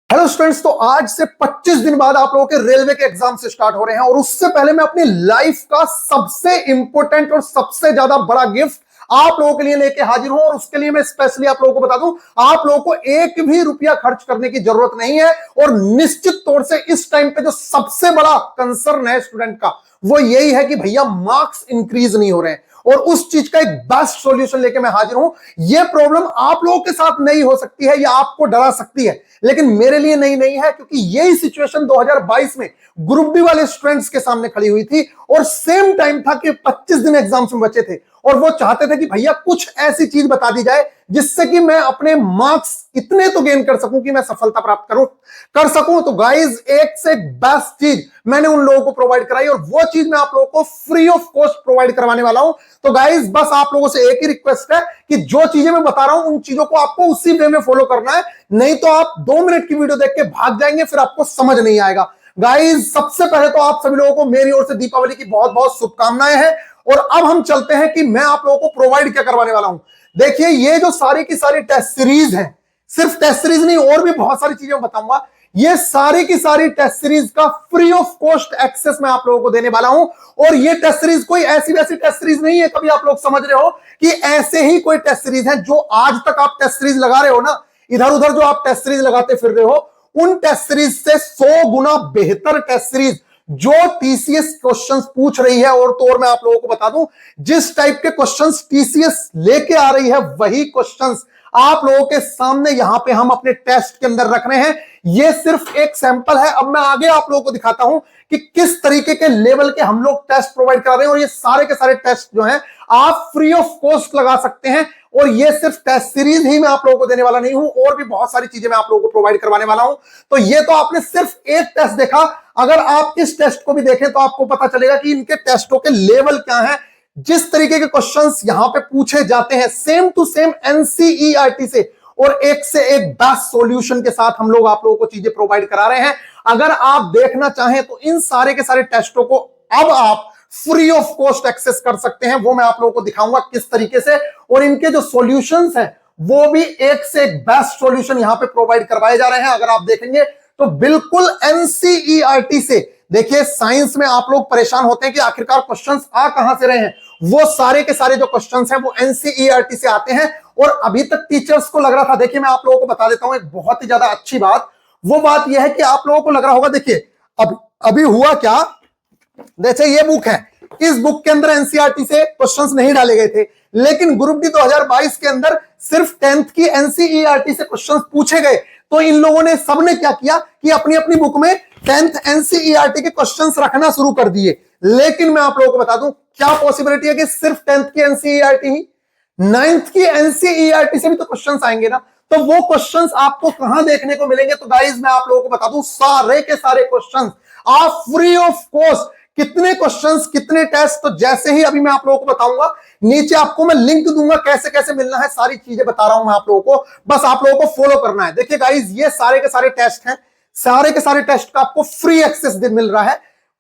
Hello students, तो आज से 25 दिन बाद आप लोगों के रेलवे के एग्जाम से स्टार्ट हो रहे हैं और उससे पहले मैं अपनी लाइफ का सबसे इंपॉर्टेंट और सबसे ज्यादा बड़ा गिफ्ट आप लोगों के लिए लेके हाजिर हूं। और उसके लिए मैं स्पेशली आप लोगों को बता दूं, आप लोगों को एक भी रुपया खर्च करने की जरूरत नहीं है। और निश्चित तौर से इस टाइम पे जो सबसे बड़ा कंसर्न है स्टूडेंट का, वो यही है कि भैया मार्क्स इंक्रीज नहीं हो रहे हैं। और उस चीज का एक बेस्ट सॉल्यूशन लेके मैं हाजिर हूं। यह प्रॉब्लम आप लोगों के साथ नहीं हो सकती है या आपको डरा सकती है, लेकिन मेरे लिए नहीं है, क्योंकि यही सिचुएशन 2022 में ग्रुप डी वाले स्टूडेंट्स के सामने खड़ी हुई थी। और सेम टाइम था कि 25 दिन एग्जाम्स में बचे थे और वो चाहते थे कि भैया कुछ ऐसी चीज बता दी जाए जिससे कि मैं अपने मार्क्स इतने तो गेन कर सकूं कि मैं सफलता प्राप्त कर सकूं। तो गाइज, एक से एक बेस्ट चीज मैंने उन लोगों को प्रोवाइड कराई और वो चीज मैं आप लोगों को फ्री ऑफ कॉस्ट प्रोवाइड करवाने वाला हूं। तो गाइज, बस आप लोगों से एक ही रिक्वेस्ट है कि जो चीजें मैं बता रहा हूं उन चीजों को आपको उसी वे में फॉलो करना है, नहीं तो आप 2 मिनट की वीडियो देख के भाग जाएंगे, फिर आपको समझ नहीं आएगा। गाइज, सबसे पहले तो आप सभी लोगों को मेरी ओर से दीपावली की बहुत बहुत शुभकामनाएं हैं। और अब हम चलते हैं कि मैं आप लोगों को प्रोवाइड क्या करवाने वाला हूं। देखिए, ये जो सारी की सारी टेस्ट सीरीज है, सिर्फ टेस्ट सीरीज नहीं और भी बहुत सारी चीजें बताऊंगा, ये सारी की सारी टेस्ट सीरीज का फ्री ऑफ कॉस्ट एक्सेस मैं आप लोगों को देने वाला हूं। और ये टेस्ट सीरीज कोई ऐसी वैसी टेस्ट सीरीज नहीं है, कभी आप लोग समझ रहे हो कि ऐसे ही कोई टेस्ट सीरीज है। जो आज तक आप टेस्ट सीरीज लगा रहे हो ना, इधर उधर जो आप टेस्ट सीरीज लगाते फिर रहे हो, उन टेस्ट सीरीज से 100 गुना बेहतर टेस्ट सीरीज जो टीसीएस क्वेश्चंस पूछ रही है। और तो और मैं आप लोगों को बता दूं, जिस टाइप के क्वेश्चंस टीसीएस लेके आ रही है वही क्वेश्चंस आप लोगों के सामने यहां पे हम अपने टेस्ट के अंदर रख रहे हैं। ये सिर्फ एक सैंपल है। अब मैं आगे आप लोगों को दिखाता हूं कि किस तरीके के लेवल के हम लोग टेस्ट प्रोवाइड कर रहे हैं। और ये सारे के सारे टेस्ट जो हैं आप फ्री ऑफ कॉस्ट लगा सकते हैं। और ये सिर्फ टेस्ट सीरीज ही मैं आप लोगों को देने वाला नहीं हूं, और भी बहुत सारी चीजें मैं आप लोगों को प्रोवाइड करवाने वाला हूं। तो ये तो आपने सिर्फ एक टेस्ट देखा। अगर आप इस टेस्ट को भी देखें तो आपको पता चलेगा कि इनके टेस्टों के लेवल क्या है। जिस तरीके के क्वेश्चंस यहां पे पूछे जाते हैं सेम टू सेम एनसीईआरटी से, और एक से एक बेस्ट सॉल्यूशन के साथ हम लोग आप लोगों को चीजें प्रोवाइड करा रहे हैं। अगर आप देखना चाहें तो इन सारे के सारे टेस्टों को अब आप फ्री ऑफ कॉस्ट एक्सेस कर सकते हैं। वो मैं आप लोगों को दिखाऊंगा किस तरीके से। और इनके जो सॉल्यूशंस हैं वो भी एक से एक बेस्ट सॉल्यूशन यहां पे प्रोवाइड करवाए जा रहे हैं। अगर आप देखेंगे तो बिल्कुल एनसीईआरटी से। देखिए, साइंस में आप लोग परेशान होते हैं कि आखिरकार क्वेश्चंस आ कहां से रहे हैं। वो सारे के सारे जो क्वेश्चंस हैं वो एनसीईआरटी से आते हैं। और अभी तक टीचर्स को लग रहा था, देखिए मैं आप लोगों को बता देता हूं एक बहुत ही ज्यादा अच्छी बात। वो बात यह है कि आप लोगों को लग रहा होगा, देखिए अभी हुआ क्या, जैसे ये बुक है, इस बुक के अंदर एनसीईआरटी से क्वेश्चंस नहीं डाले गए थे, लेकिन ग्रुप डी 2022 के अंदर सिर्फ 10th की एनसीईआरटी से क्वेश्चंस पूछे गए। तो इन लोगों ने सबने क्या किया कि अपनी अपनी बुक में 10th एनसीईआरटी के क्वेश्चंस रखना शुरू कर दिए। लेकिन मैं आप लोगों को बता दूं, क्या पॉसिबिलिटी है कि सिर्फ 10th की एनसीईआरटी ही, 9th की एनसीईआरटी से भी तो क्वेश्चंस आएंगे ना। तो वो क्वेश्चंस आपको कहां देखने को मिलेंगे? तो गाइज, मैं आप लोगों को बता दूं, सारे के सारे क्वेश्चंस आप फ्री ऑफ कॉस्ट। कितने क्वेश्चंस, कितने टेस्ट, तो जैसे ही अभी मैं आप लोगों को बताऊंगा, नीचे आपको मैं लिंक दूंगा कैसे कैसे मिलना है, सारी चीजें बता रहा हूं मैं आप लोगों को, बस आप लोगों को फॉलो करना है। देखिए गाइज, ये सारे के सारे टेस्ट हैं, सारे के सारे टेस्ट का आपको फ्री एक्सेस मिल रहा है।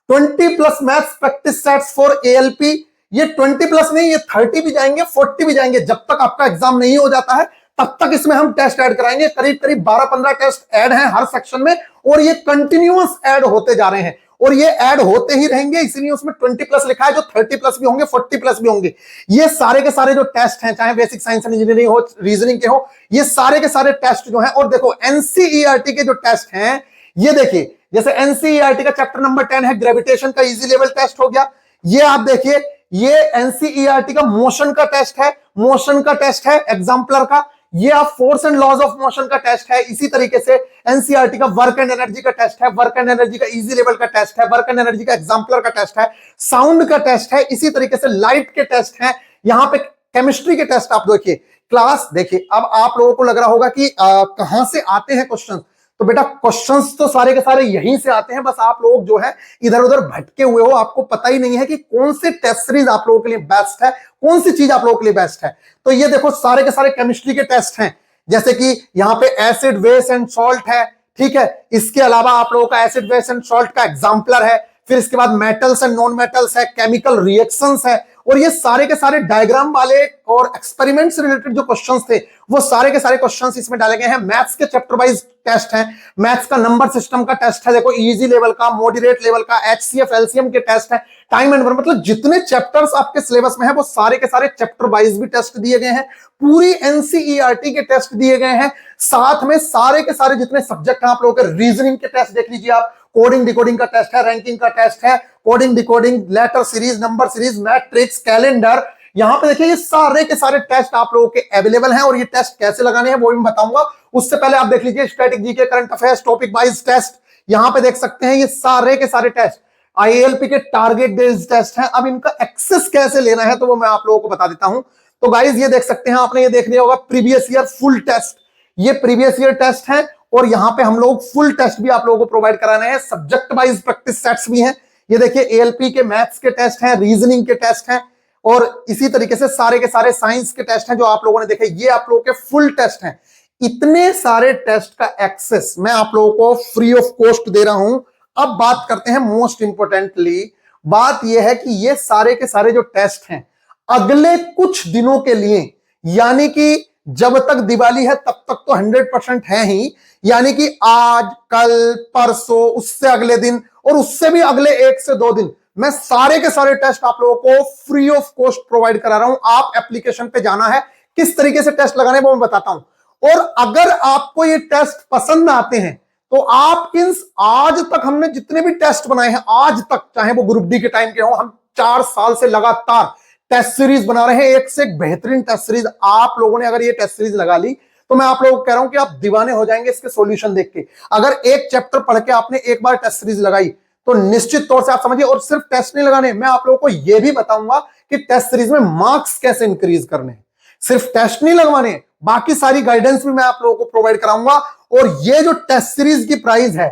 20+ maths practice sets for ALP. ये 20+ नहीं, ये 30 भी जाएंगे, 40 भी जाएंगे। जब तक आपका एग्जाम नहीं हो जाता है तब तक इसमें हम टेस्ट ऐड कराएंगे। करीब करीब 12-15 टेस्ट ऐड हैं हर सेक्शन में, और ये कंटिन्यूअस ऐड होते जा रहे हैं और ये ऐड होते ही रहेंगे। इसीलिए उसमें 20+ लिखा है, जो 30+ भी होंगे, 40+ भी होंगे। ये सारे के सारे जो टेस्ट हैं, चाहे बेसिक साइंस एंड इंजीनियरिंग हो, रीजनिंग के हो, ये सारे के सारे टेस्ट जो हैं। और देखो, एनसीईआरटी के जो टेस्ट हैं, ये देखिए, जैसे एनसीईआरटी का चैप्टर नंबर 10 है ग्रेविटेशन का, इजी लेवल टेस्ट हो गया। ये आप देखिए, ये एनसीईआरटी का मोशन का टेस्ट है, मोशन का टेस्ट है एग्जाम्पलर का। ये आप force and laws of motion का टेस्ट है। इसी तरीके से एनसीईआरटी का वर्क एंड एनर्जी का टेस्ट है, वर्क एंड एनर्जी का इजी लेवल का टेस्ट है, वर्क एंड एनर्जी का एग्जाम्पलर का टेस्ट है, साउंड का टेस्ट है। इसी तरीके से लाइट के टेस्ट हैं, यहां पे केमिस्ट्री के टेस्ट आप देखिए, क्लास देखिए। अब आप लोगों को लग रहा होगा कि कहां से आते हैं क्वेश्चन। तो बेटा, क्वेश्चंस तो सारे के सारे यहीं से आते हैं, बस आप लोग जो है इधर उधर भटके हुए हो, आपको पता ही नहीं है कि कौन से टेस्ट सीरीज आप लोगों के लिए बेस्ट है, कौन सी चीज आप लोगों के लिए बेस्ट है। तो ये देखो, सारे के सारे केमिस्ट्री के टेस्ट हैं, जैसे कि यहाँ पे एसिड, बेस एंड सॉल्ट है, ठीक है। इसके अलावा आप लोगों का एसिड, बेस एंड सॉल्ट का एग्जाम्पलर है। फिर इसके बाद मेटल्स एंड नॉन मेटल्स है, केमिकल रिएक्शंस है, और ये सारे के सारे डायग्राम वाले और एक्सपेरिमेंट से रिलेटेड जो क्वेश्चंस थे वो सारे के सारे क्वेश्चंस इसमें डाले गए हैं। मैथ्स के चैप्टर वाइज टेस्ट है, मैथ्स का नंबर सिस्टम का टेस्ट है, देखो इजी लेवल का, मॉडरेट लेवल का, एचसीएफ एलसीएम के टेस्ट है, टाइम एंड वर्क, मतलब जितने चैप्टर्स आपके सिलेबस में है वो सारे के सारे चैप्टर वाइज भी टेस्ट दिए गए हैं, पूरी एनसीईआरटी के टेस्ट दिए गए हैं, साथ में सारे के सारे जितने सब्जेक्ट हैं आप लोगों के रीजनिंग के टेस्ट देख लीजिए आप, कोडिंग डिकोडिंग का टेस्ट है, रैंकिंग का टेस्ट है, coding decoding, letter series, number series, matrix, calendar, यहां पे देखिए ये सारे के सारे टेस्ट आप लोगों के अवेलेबल हैं और ये टेस्ट कैसे लगाने हैं वो भी मैं बताऊंगा। उससे पहले आप देख लीजिए static GK, current affairs, topic wise test, यहां पे देख सकते हैं ये सारे के सारे टेस्ट आईएलपी के टारगेट बेस्ड टेस्ट हैं। अब इनका एक्सेस कैसे लेना है तो वो मैं आप लोगों को बता देता हूं। तो गाइज ये देख सकते हैं, आपने ये देख लिया होगा प्रीवियस ईयर फुल टेस्ट, ये प्रीवियस ईयर टेस्ट है और यहां पे हम लोग फुल टेस्ट भी आप लोगों को प्रोवाइड कराने हैं, सब्जेक्ट वाइज प्रैक्टिस सेट्स भी हैं। ये देखिए एएलपी के मैथ्स के टेस्ट हैं, रीजनिंग के टेस्ट हैं और इसी तरीके से सारे के सारे साइंस के टेस्ट हैं जो आप लोगों ने देखे, ये आप लोगों के फुल टेस्ट हैं। इतने सारे टेस्ट का एक्सेस मैं आप लोगों को फ्री ऑफ कॉस्ट दे रहा हूं। अब बात करते हैं मोस्ट इंपोर्टेंटली, बात यह है कि ये सारे के सारे जो टेस्ट हैं अगले कुछ दिनों के लिए, यानी कि जब तक दिवाली है तब तक तो 100% है ही, यानी कि आज, कल, परसों, उससे अगले दिन और उससे भी अगले 1 से 2 दिन मैं सारे के सारे टेस्ट आप लोगों को फ्री ऑफ कॉस्ट प्रोवाइड करा रहा हूं। आप एप्लीकेशन पे जाना है, किस तरीके से टेस्ट लगाने वो मैं बताता हूं। और अगर आपको ये टेस्ट पसंद आते हैं तो आप इन आज तक हमने जितने भी टेस्ट बनाए हैं आज तक, चाहे वो ग्रुप डी के टाइम के हो, हम 4 साल से लगातार टेस्ट सीरीज बना रहे हैं, एक से एक बेहतरीन टेस्ट सीरीज। आप लोगों ने अगर ये टेस्ट सीरीज लगा ली तो मैं आप लोगों को कह रहा हूं कि आप दीवाने हो जाएंगे इसके सॉल्यूशन देख के। अगर एक चैप्टर पढ़ के आपने एक बार टेस्ट सीरीज लगाई तो निश्चित तौर से आप समझिए, और सिर्फ टेस्ट नहीं लगाने, मैं आप लोगों को यह भी बताऊंगा कि टेस्ट सीरीज में मार्क्स कैसे इंक्रीज करने हैं। सिर्फ टेस्ट नहीं लगवाने, बाकी सारी गाइडेंस भी मैं आप लोगों को प्रोवाइड कराऊंगा। और ये जो टेस्ट सीरीज की प्राइस है,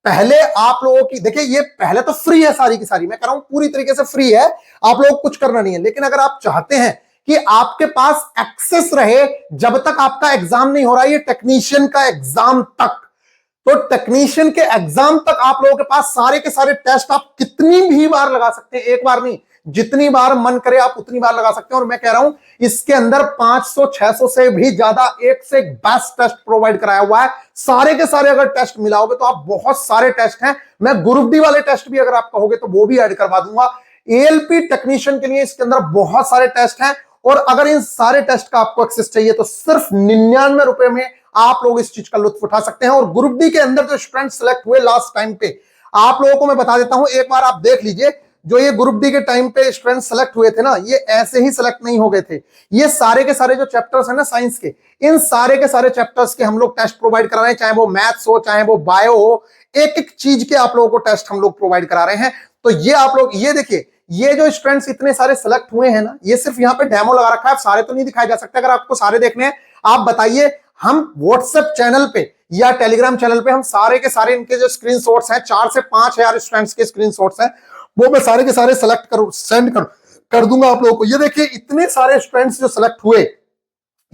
पहले आप लोगों की देखिए, ये पहले तो फ्री है सारी की सारी, मैं कह रहा हूं पूरी तरीके से फ्री है, आप लोग कुछ करना नहीं है। लेकिन अगर आप चाहते हैं कि आपके पास एक्सेस रहे जब तक आपका एग्जाम नहीं हो रहा है, ये टेक्नीशियन का एग्जाम तक, तो टेक्नीशियन के एग्जाम तक आप लोगों के पास सारे के सारे टेस्ट आप कितनी भी बार लगा सकते हैं, एक बार नहीं, जितनी बार मन करे आप उतनी बार लगा सकते हैं। और मैं कह रहा हूं इसके अंदर 500-600 से भी ज्यादा एक से एक बेस्ट टेस्ट प्रोवाइड कराया हुआ है। सारे के सारे अगर टेस्ट मिलाओगे तो आप बहुत सारे टेस्ट हैं, मैं ग्रुप डी वाले टेस्ट भी अगर आप कहोगे तो वो भी ऐड करवा दूंगा। एएलपी टेक्नीशियन के लिए इसके अंदर बहुत सारे टेस्ट हैं और अगर इन सारे टेस्ट का आपको एक्सेस चाहिए तो सिर्फ 99 रुपए में आप लोग इस चीज का लुत्फ उठा सकते हैं। और ग्रुप डी के अंदर जो स्टूडेंट सेलेक्ट हुए लास्ट टाइम पे, आप लोगों को मैं बता देता हूं, एक बार आप देख लीजिए, जो ये ग्रुप डी के टाइम पे स्टूडेंट सेलेक्ट हुए थे ना, ये ऐसे ही सेलेक्ट नहीं हो गए थे। ये सारे के सारे जो चैप्टर्स हैं ना साइंस के, इन सारे के सारे चैप्टर्स के हम लोग टेस्ट प्रोवाइड करा रहे हैं, चाहे वो मैथ्स हो, चाहे वो बायो हो, एक एक चीज के आप लोगों को टेस्ट हम लोग प्रोवाइड करा रहे हैं। तो ये आप लोग ये देखिए, ये जो स्टूडेंट्स इतने सारे सेलेक्ट हुए हैं ना, ये सिर्फ यहाँ पे डेमो लगा रखा है, सारे तो नहीं दिखाए जा सकते। अगर आपको सारे देखने हैं आप बताइए, हम व्हाट्सएप चैनल पे या टेलीग्राम चैनल पे हम सारे के सारे इनके जो स्क्रीनशॉट्स हैं, 4 से 5,000 स्टूडेंट्स के स्क्रीनशॉट्स हैं, वो मैं सारे के सारे सेलेक्ट करूं, सेंड कर दूंगा आप लोगों को। ये देखिए इतने सारे स्टूडेंट्स जो सेलेक्ट हुए,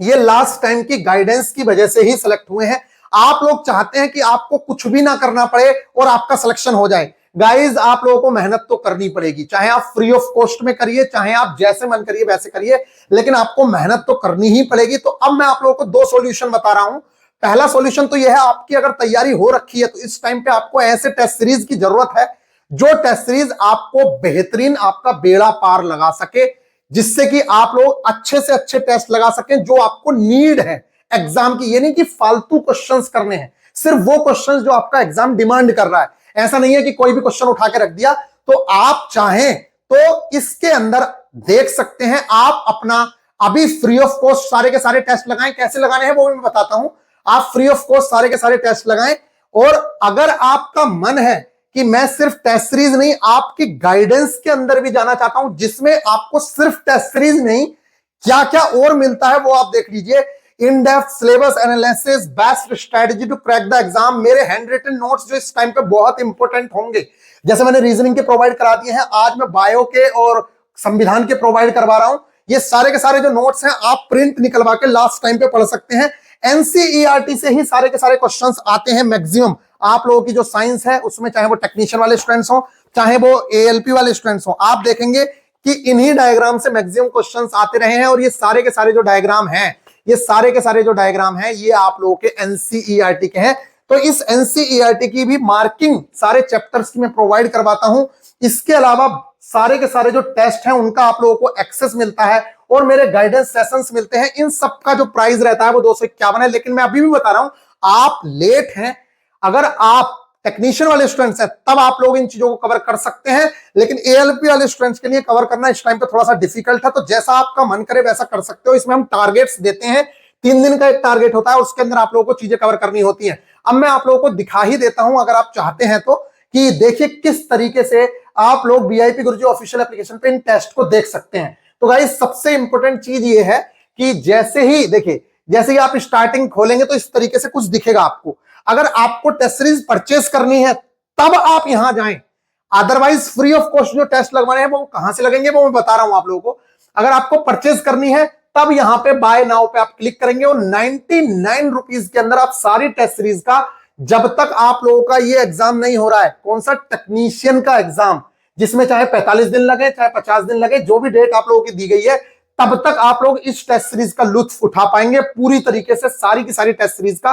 ये लास्ट टाइम की गाइडेंस की वजह से ही सेलेक्ट हुए हैं। आप लोग चाहते हैं कि आपको कुछ भी ना करना पड़े और आपका सिलेक्शन हो जाए। गाइज आप लोगों को मेहनत तो करनी पड़ेगी, चाहे आप फ्री ऑफ कॉस्ट में करिए, चाहे आप जैसे मन करिए वैसे करिए, लेकिन आपको मेहनत तो करनी ही पड़ेगी। तो अब मैं आप लोगों को 2 सॉल्यूशन बता रहा हूं। पहला सॉल्यूशन तो यह है, आपकी अगर तैयारी हो रखी है तो इस टाइम पे आपको ऐसे टेस्ट सीरीज की जरूरत है जो टेस्ट सीरीज आपको बेहतरीन आपका बेड़ा पार लगा सके, जिससे कि आप लोग अच्छे से अच्छे टेस्ट लगा सकें जो आपको नीड है एग्जाम की। ये नहीं कि फालतू क्वेश्चंस करने हैं, सिर्फ वो क्वेश्चंस जो आपका एग्जाम डिमांड कर रहा है। ऐसा नहीं है कि कोई भी क्वेश्चन उठा के रख दिया। तो आप चाहें तो इसके अंदर देख सकते हैं, आप अपना अभी फ्री ऑफ कॉस्ट सारे के सारे टेस्ट लगाएं। कैसे लगाने हैं वो भी मैं बताता हूं। आप फ्री ऑफ कॉस्ट सारे के सारे टेस्ट लगाएं और अगर आपका मन है कि मैं सिर्फ टेस्ट सीरीज नहीं, आपकी गाइडेंस के अंदर भी जाना चाहता हूं, जिसमें आपको सिर्फ टेस्ट सीरीज नहीं क्या क्या और मिलता है वो आप देख लीजिए। In depth syllabus analysis, best strategy to crack the exam, मेरे हैंड रिटन नोट्स जो इस टाइम पे बहुत इंपॉर्टेंट होंगे, जैसे मैंने रीजनिंग के प्रोवाइड करा दिए हैं, आज मैं बायो के और संविधान के प्रोवाइड करवा रहा हूं। ये सारे के सारे जो नोट्स हैं आप प्रिंट निकलवा के लास्ट टाइम पे पढ़ सकते हैं। एनसीईआरटी से ही सारे के सारे क्वेश्चंस आते हैं मैक्सिमम। आप लोगों की जो साइंस है उसमें, चाहे वो टेक्नीशियन वाले स्टूडेंट्स हो, चाहे वो एएलपी वाले स्टूडेंट्स हो, आप देखेंगे कि इन्हीं डायग्राम से मैक्सिमम क्वेश्चंस आते रहे हैं। और ये सारे के सारे जो डायग्राम हैं, ये सारे के सारे जो डायग्राम हैं, ये आप लोगों के एनसीईआरटी के हैं। तो इस एनसीईआरटी की भी मार्किंग सारे चैप्टर्स की मैं प्रोवाइड करवाता हूं। इसके अलावा सारे के सारे जो टेस्ट हैं उनका आप लोगों को एक्सेस मिलता है और मेरे गाइडेंस सेशंस मिलते हैं। इन सब का जो प्राइस रहता है वो 251 है। लेकिन मैं अभी भी बता रहा हूं, आप लेट हैं, अगर आप टेक्नीशियन वाले स्टूडेंट्स हैं तब आप लोग इन चीजों को कवर कर सकते हैं, लेकिन एएलपी वाले स्टूडेंट्स के लिए कवर करना इस टाइम पे थोड़ा सा डिफिकल्ट है। तो जैसा आपका मन करे वैसा कर सकते हो। इसमें हम टारगेट्स देते हैं, 3 दिन का एक टारगेट होता है, उसके अंदर आप लोगों को चीजें कवर करनी होती हैं। अब मैं आप लोगों को दिखा ही देता हूं, अगर आप चाहते हैं तो, कि देखिए किस तरीके से आप लोग वीआईपी गुरुजी ऑफिशियल एप्लीकेशन पे इन टेस्ट को देख सकते हैं। तो गाइस सबसे इंपॉर्टेंट चीज ये है कि जैसे ही देखिए, जैसे ही आप स्टार्टिंग खोलेंगे तो इस तरीके से कुछ दिखेगा आपको। अगर आपको टेस्ट सीरीज परचेज करनी है तब आप यहां जाएं, अदरवाइज फ्री ऑफ कॉस्ट जो टेस्ट लगवाने हैं वो कहां से लगेंगे वो मैं बता रहा हूं आप लोगों को। अगर आपको परचेज करनी है तब यहां पे बाय नाउ पे आप क्लिक करेंगे और 99 रुपीज के अंदर आप सारी टेस्ट सीरीज का, जब तक आप लोगों का ये एग्जाम नहीं हो रहा है, कौन सा, टेक्नीशियन का एग्जाम, जिसमें चाहे 45 दिन लगे चाहे 50 दिन लगे, जो भी डेट आप लोगों की दी गई है, तब तक आप लोग इस टेस्ट सीरीज का लुत्फ उठा पाएंगे पूरी तरीके से, सारी की सारी टेस्ट सीरीज का।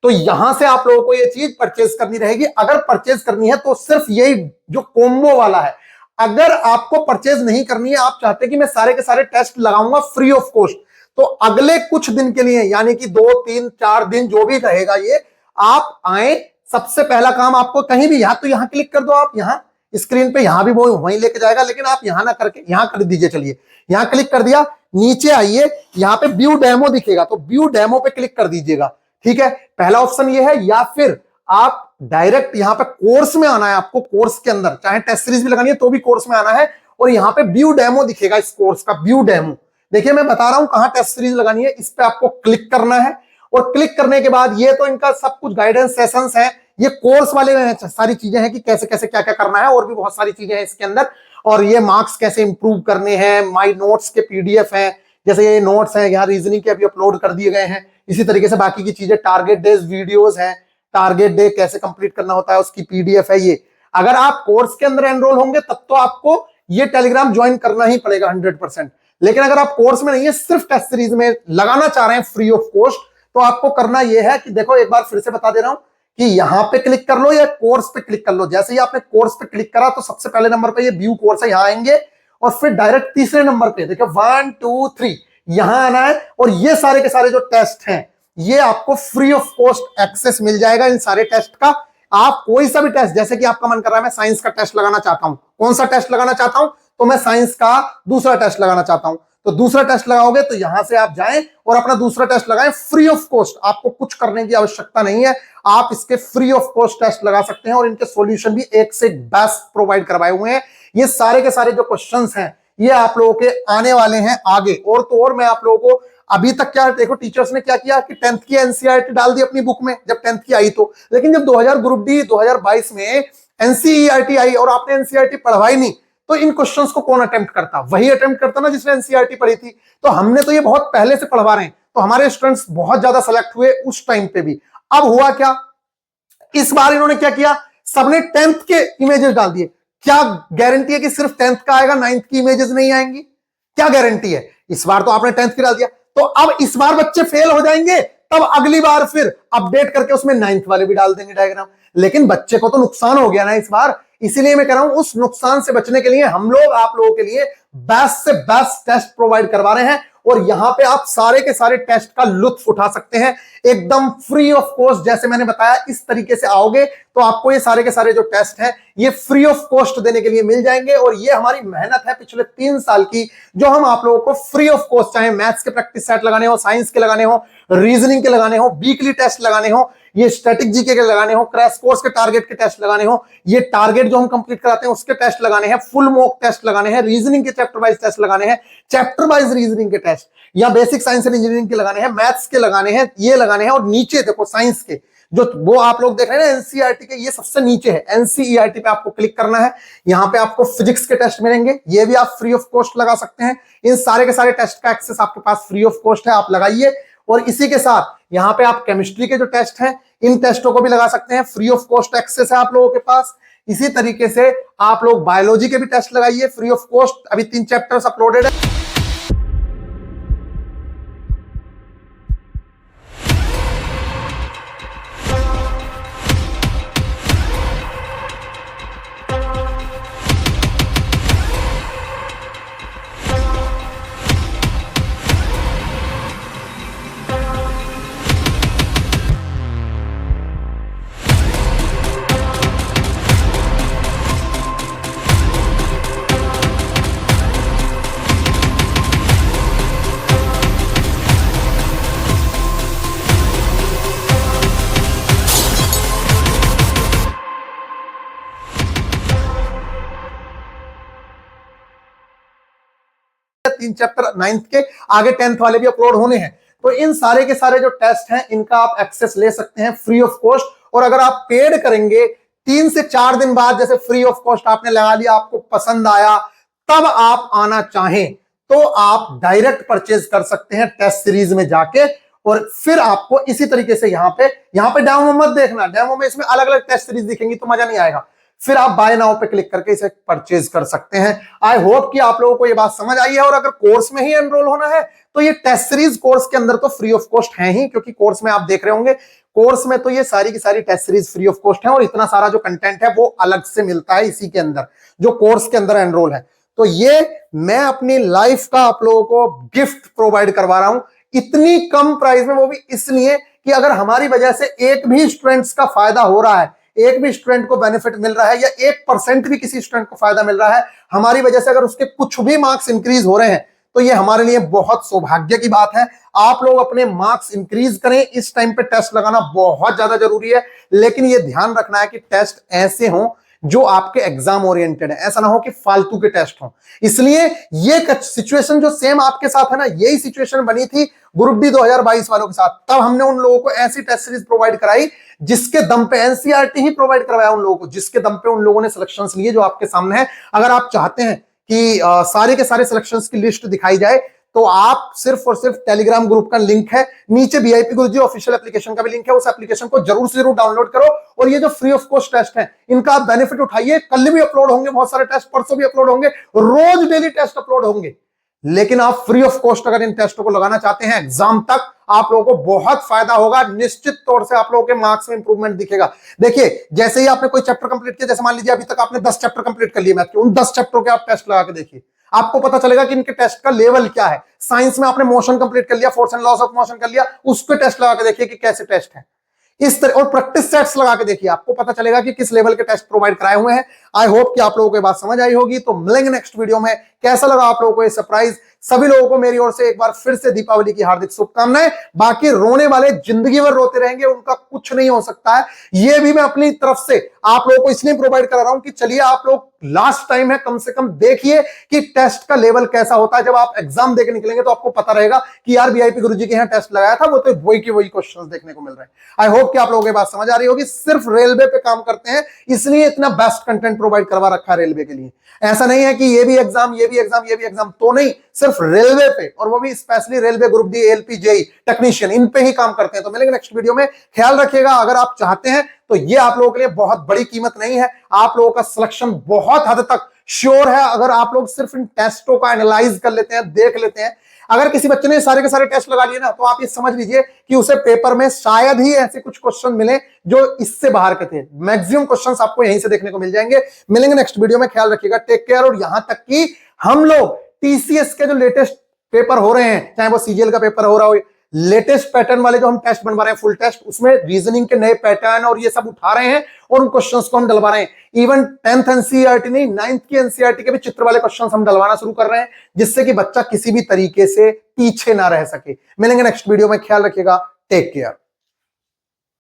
तो यहां से आप लोगों को ये चीज परचेज करनी रहेगी। अगर परचेज करनी है तो सिर्फ यही जो कोम्बो वाला है। अगर आपको परचेज नहीं करनी है, आप चाहते हैं कि मैं सारे के सारे टेस्ट लगाऊंगा फ्री ऑफ कॉस्ट, तो अगले कुछ दिन के लिए, यानी कि 2 3 4 दिन जो भी रहेगा, ये आप आए, सबसे पहला काम आपको कहीं भी, यहां तो यहां क्लिक कर दो, आप यहां स्क्रीन पे, यहां भी वो वहीं लेके जाएगा, लेकिन आप यहां ना करके यहां कर दीजिए। चलिए यहां क्लिक कर दिया, नीचे आइए, यहां पे व्यू डेमो दिखेगा, तो व्यू डेमो पे क्लिक कर दीजिएगा। ठीक है, पहला ऑप्शन ये है। या फिर आप डायरेक्ट यहां पे कोर्स में आना है, आपको कोर्स के अंदर चाहे टेस्ट सीरीज भी लगानी है तो भी कोर्स में आना है, और यहां पे व्यू डेमो दिखेगा, इस कोर्स का व्यू डेमो। देखिए मैं बता रहा हूं कहां टेस्ट सीरीज लगानी है, इस पे आपको क्लिक करना है। और क्लिक करने के बाद ये तो इनका सब कुछ गाइडेंस सेशंस है, ये कोर्स वाले में सारी चीजें हैं कि कैसे कैसे क्या क्या करना है, और भी बहुत सारी चीजें हैं इसके अंदर। और ये मार्क्स कैसे इंप्रूव करने हैं, माई नोट्स के पीडीएफ हैं, जैसे ये नोट्स हैं, यहाँ रीजनिंग के अभी अपलोड कर दिए गए हैं। इसी तरीके से बाकी की चीजें, टारगेट डेज वीडियोस हैं, टारगेट डे कैसे कंप्लीट करना होता है उसकी पीडीएफ है ये। अगर आप कोर्स के अंदर एनरोल होंगे तब तो आपको ये टेलीग्राम ज्वाइन करना ही पड़ेगा 100%। लेकिन अगर आप कोर्स में नहीं है, सिर्फ टेस्ट सीरीज में लगाना चाह रहे हैं फ्री ऑफ कॉस्ट, तो आपको करना यह है कि देखो, एक बार फिर से बता दे रहा हूं कि यहां पे क्लिक कर लो या कोर्स पे क्लिक कर लो। जैसे ही आपने कोर्स पे क्लिक करा तो सबसे पहले नंबर पे ये व्यू कोर्स है, यहां आएंगे, और फिर डायरेक्ट तीसरे नंबर पे देखो 1 2 3 यहां आना है, और ये सारे के सारे जो टेस्ट हैं ये आपको फ्री ऑफ कॉस्ट एक्सेस मिल जाएगा इन सारे टेस्ट का। आप कोई सा भी टेस्ट, जैसे कि आपका मन कर रहा है मैं साइंस का टेस्ट लगाना चाहता हूं, कौन सा टेस्ट लगाना चाहता हूं, तो मैं साइंस का दूसरा टेस्ट लगाना चाहता हूं, तो दूसरा टेस्ट लगाओगे तो यहां से आप जाएं और अपना दूसरा टेस्ट लगाएं फ्री ऑफ कॉस्ट। आपको कुछ करने की आवश्यकता नहीं है, आप इसके फ्री ऑफ कॉस्ट टेस्ट लगा सकते हैं, और इनके सॉल्यूशन भी एक से बेस्ट प्रोवाइड करवाए हुए हैं। ये सारे के सारे जो क्वेश्चंस हैं ये आप लोगों के आने वाले हैं आगे। और तो और मैं आप लोगों को अभी तक क्या देखो, टीचर्स ने क्या किया कि 10th की एनसीईआरटी डाल दी अपनी बुक में जब 10th की आई तो, लेकिन जब 2000 ग्रुप डी 2022 में एनसीईआरटी आई और आपने एनसीईआरटी पढ़वाई नहीं, तो इन क्वेश्चंस को कौन अटेम्प्ट करता, वही अटेम्प्ट करता ना जिसने एनसीईआरटी पढ़ी थी। तो हमने तो ये बहुत पहले से पढ़वा रहे हैं, तो हमारे स्टूडेंट्स बहुत ज्यादा सेलेक्ट हुए उस टाइम पे भी। अब हुआ क्या, इस बार इन्होंने क्या किया, सबने 10th के इमेजेस डाल दिए। क्या गारंटी है कि सिर्फ 10th का आएगा, 9th की इमेजेस नहीं आएंगी? क्या गारंटी है? इस बार तो आपने 10th की डाल दिया, तो अब इस बार बच्चे फेल हो जाएंगे, तब अगली बार फिर अपडेट करके उसमें 9th वाले भी डाल देंगे डायग्राम। लेकिन बच्चे को तो नुकसान हो गया ना इस बार, इसीलिए मैं कह रहा हूं उस नुकसान से बचने के लिए हम लोग आप लोगों के लिए बेस्ट से बेस्ट टेस्ट प्रोवाइड करवा रहे हैं, और यहां पे आप सारे के सारे टेस्ट का लुत्फ उठा सकते हैं एकदम फ्री ऑफ कॉस्ट। जैसे मैंने बताया, इस तरीके से आओगे तो आपको ये सारे के सारे जो टेस्ट हैं ये फ्री ऑफ कॉस्ट देने के लिए मिल जाएंगे। और ये हमारी मेहनत है पिछले 3 साल की, जो हम आप लोगों को फ्री ऑफ कॉस्ट, चाहे मैथ्स के प्रैक्टिस सेट लगाने हो, साइंस के लगाने हो, रीजनिंग के लगाने हो, वीकली टेस्ट लगाने हो, ये स्टैटिक जीके के लगाने हो, क्रैश कोर्स के टारगेट के टेस्ट लगाने हो, ये टारगेट जो हम कंप्लीट कराते हैं उसके टेस्ट लगाने हैं, फुल मॉक टेस्ट लगाने हैं, रीजनिंग के चैप्टर वाइज टेस्ट लगाने हैं, चैप्टर वाइज रीजनिंग के टेस्ट, या बेसिक साइंस एंड इंजीनियरिंग के लगाने हैं, मैथ्स के लगाने हैं, ये लगाने हैं। और नीचे देखो साइंस के जो वो आप लोग देख रहे हैं ना एनसीईआरटी के, ये सबसे नीचे है, एनसीईआरटी पे आपको क्लिक करना है। यहां पे आपको फिजिक्स के टेस्ट मिलेंगे, ये भी आप फ्री ऑफ कॉस्ट लगा सकते हैं। इन सारे के सारे टेस्ट का एक्सेस आपके पास फ्री ऑफ कॉस्ट है, आप लगाइए। और इसी के साथ यहां पे आप केमिस्ट्री के जो टेस्ट हैं इन टेस्टों को भी लगा सकते हैं, फ्री ऑफ कॉस्ट एक्सेस है आप लोगों के पास। इसी तरीके से आप लोग बायोलॉजी के भी टेस्ट लगाइए फ्री ऑफ कॉस्ट। अभी 3 चैप्टर्स अपलोडेड है। तीन चैप्टर 9th के, आगे 10th वाले भी अपलोड होने हैं। तो इन सारे के सारे जो टेस्ट हैं इनका आप एक्सेस ले सकते हैं फ्री ऑफ कॉस्ट। और अगर आप पेड करेंगे 3 से 4 दिन बाद, जैसे फ्री ऑफ कॉस्ट आपने लगा लिया, आपको पसंद आया, तब आप आना चाहें तो आप डायरेक्ट परचेज कर सकते हैं टेस्ट सीरीज में जाके। और फिर आपको इसी तरीके से यहां पे डेमो मत देखना, डेमो में इसमें अलग अलग टेस्ट सीरीज दिखेंगी तो मजा नहीं आएगा। फिर आप बाय नाउ पे क्लिक करके इसे परचेज कर सकते हैं। आई होप कि आप लोगों को ये बात समझ आई है। और अगर कोर्स में ही एनरोल होना है तो ये टेस्ट सीरीज कोर्स के अंदर तो फ्री ऑफ कॉस्ट है ही, क्योंकि कोर्स में आप देख रहे होंगे, कोर्स में तो ये सारी की सारी test series free of cost है और इतना सारा जो कंटेंट है वो अलग से मिलता है इसी के अंदर, जो कोर्स के अंदर एनरोल है। तो ये मैं अपनी लाइफ का आप लोगों को गिफ्ट प्रोवाइड करवा रहा हूं इतनी कम प्राइस में, वो भी इसलिए कि अगर हमारी वजह से एक भी स्टूडेंट्स का फायदा हो रहा है, एक भी स्टूडेंट को बेनिफिट मिल रहा है, या 1% भी किसी स्टूडेंट को फायदा मिल रहा है हमारी वजह से, अगर उसके कुछ भी मार्क्स इंक्रीज हो रहे हैं, तो ये हमारे लिए बहुत सौभाग्य की बात है। आप लोग अपने मार्क्स इंक्रीज करें। इस टाइम पे टेस्ट लगाना बहुत ज्यादा जरूरी है, लेकिन ये ध्यान रखना है कि टेस्ट ऐसे हों जो आपके एग्जाम ओरिएंटेड है, ऐसा ना हो कि फालतू के टेस्ट हो। इसलिए ये सिचुएशन जो सेम आपके साथ है ना, यही सिचुएशन बनी थी ग्रुप डी 2022 वालों के साथ। तब हमने उन लोगों को ऐसी टेस्ट सीरीज प्रोवाइड कराई जिसके दम पे, एनसीईआरटी ही प्रोवाइड करवाया उन लोगों को, जिसके दम पे उन लोगों ने सिलेक्शंस लिए जो आपके सामने है। अगर आप चाहते हैं कि सारे के सारे सिलेक्शंस की लिस्ट दिखाई जाए तो आप सिर्फ और सिर्फ टेलीग्राम ग्रुप का लिंक है, नीचे वीआईपी गुरुजी ऑफिशियल एप्लीकेशन का भी लिंक है, उस एप्लीकेशन को जरूर से जरूर डाउनलोड करो। और ये जो फ्री ऑफ कॉस्ट टेस्ट है इनका आप बेनिफिट उठाइए। कल भी अपलोड होंगे बहुत सारे टेस्ट, परसों भी अपलोड होंगे, रोज डेली टेस्ट अपलोड होंगे। लेकिन आप फ्री ऑफ कॉस्ट अगर इन टेस्टों को लगाना चाहते हैं एग्जाम तक, आप लोगों को बहुत फायदा होगा। निश्चित तौर से आप लोगों के मार्क्स में इंप्रूवमेंट दिखेगा। देखिए, जैसे ही आपने कोई चैप्टर कंप्लीट किया, जैसे मान लीजिए अभी तक आपने 10 चैप्टर कंप्लीट कर लिए मैथ के, उन 10 चैप्टरों के आप टेस्ट लगा के देखिए, आपको पता चलेगा कि इनके टेस्ट का लेवल क्या है। साइंस में आपने मोशन कंप्लीट कर लिया, force and loss of motion कर लिया, उसके टेस्ट लगा के देखिए कि कैसे टेस्ट है इस तरह। और प्रैक्टिस सेट्स लगा के देखिए, आपको पता चलेगा कि किस लेवल के टेस्ट प्रोवाइड कराए हुए हैं। आई होप कि आप लोगों को ये बात समझ आई होगी। तो मिलेंगे नेक्स्ट वीडियो में। कैसा लगा आप लोगों को ये सरप्राइज? सभी लोगों को मेरी ओर से एक बार फिर से दीपावली की हार्दिक शुभकामनाएं। बाकी रोने वाले जिंदगी भर रोते रहेंगे, उनका कुछ नहीं हो सकता है। ये भी मैं अपनी तरफ से आप लोगों को इसलिए प्रोवाइड करा रहा हूं कि चलिए आप लोग, लास्ट टाइम है, कम से कम देखिए कि टेस्ट का लेवल कैसा होता है। जब आप एग्जाम देके निकलेंगे तो आपको पता रहेगा कि यार वीआईपी गुरुजी के यहाँ टेस्ट लगाया था, वो तो वही के वही क्वेश्चंस देखने को मिल रहे हैं। आई होप कि आप लोगों को बात समझ आ रही होगी। सिर्फ रेलवे पे काम करते हैं इसलिए इतना बेस्ट कंटेंट प्रोवाइड करवा रखा है रेलवे के लिए। ऐसा नहीं है कि ये भी एग्जाम, ये भी एग्जाम, ये भी एग्जाम, तो नहीं, सिर्फ रेलवे पे, और वो भी specially railway group D, LP, JE, technician, इन पे ही काम करते हैं। तो मिलेंगे नेक्स्ट वीडियो में। ख्याल रखिएगा। अगर आप चाहते हैं तो ये आप लोगों के लिए बहुत बड़ी कीमत नहीं है। आप लोगों का सिलेक्शन बहुत हद तक श्योर है अगर आप लोग सिर्फ इन टेस्टों का एनालाइज कर लेते हैं, देख लेते हैं। अगर किसी बच्चे ने सारे के सारे टेस्ट लगा लिए ना, तो आप ये समझ लीजिए कि उसे पेपर में शायद ही ऐसे कुछ क्वेश्चन मिले जो इससे बाहर के थे। मैक्सिमम क्वेश्चंस आपको यहीं से देखने को मिल जाएंगे। मिलेंगे नेक्स्ट वीडियो में। ख्याल रखिएगा। Take care. और यहां तक कि हम लोग टीसीएस के जो लेटेस्ट पेपर हो रहे हैं, चाहे वो सीजीएल का पेपर हो रहा हो, लेटेस्ट पैटर्न वाले जो हम टेस्ट बनवा रहे हैं, फुल टेस्ट, उसमें रीजनिंग के नए पैटर्न और ये सब उठा रहे हैं और उन क्वेश्चंस को हम डलवा रहे हैं। इवन 10th एनसीईआरटी नहीं, 9th की एनसीईआरटी के भी चित्र वाले क्वेश्चंस हम डलवाना शुरू कर रहे हैं, जिससे कि बच्चा किसी भी तरीके से पीछे ना रह सके। मिलेंगे नेक्स्ट वीडियो में। ख्याल रखिएगा। Take care.